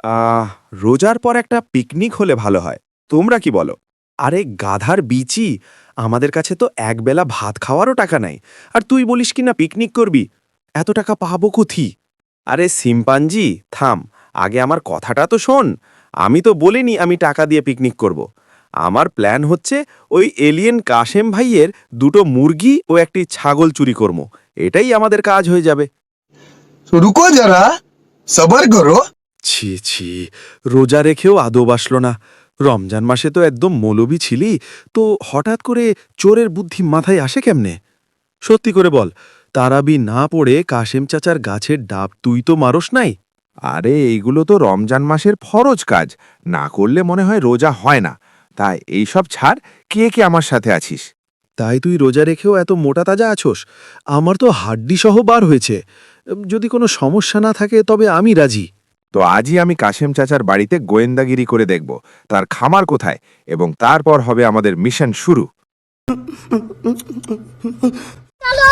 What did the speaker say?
আহ রোজার পর একটা পিকনিক হলে ভালো হয়। তোমরা কি বলো? আরে গাধার বিচি, আমাদের কাছে তো একবেলা ভাত খাওয়ারও টাকা নাই। আর তুই বলিস কি না পিকনিক করবি? এত টাকা পাবো কোথি? আরে সিম্পাঞ্জি, থাম, আগে আমার কথাটা তো শোন। আমি তো বলিনি আমি টাকা দিয়ে পিকনিক করব। আমার প্ল্যান হচ্ছে ওই এলিয়েন কাশেম ভাইয়ের দুটো মুরগি ও একটি ছাগল চুরি করব। এটাই আমাদের কাজ হয়ে যাবে। तो रुको जरा, सबर करो। ছি ছি, রোজা রেখেও আদব আসলো না। রমজান মাসে তো একদম মৌলবি ছিলি, তো হঠাৎ করে চোরের বুদ্ধি মাথায় আসে কেমনে? সত্যি করে বল, তারাবি না পড়ে কাশেম চাচার গাছের ডাব তুই তো মারস নাই? আরে এইগুলো তো রমজান মাসের ফরজ কাজ, না করলে মনে হয় রোজা হয় না। তাই এইসব ছাড়, কে কে আমার সাথে আছিস? তাই তুই রোজা রেখেও এত মোটা তাজা আছোস? আমার তো হাড্ডি সহ বার হয়েছে। যদি কোনো সমস্যা না থাকে তবে আমি রাজি। তো আজই আমি কাশেম চাচার বাড়িতে গোয়েন্দাগিরি করে দেখব তার খামার কোথায়, এবং তারপর হবে আমাদের মিশন শুরু। চলো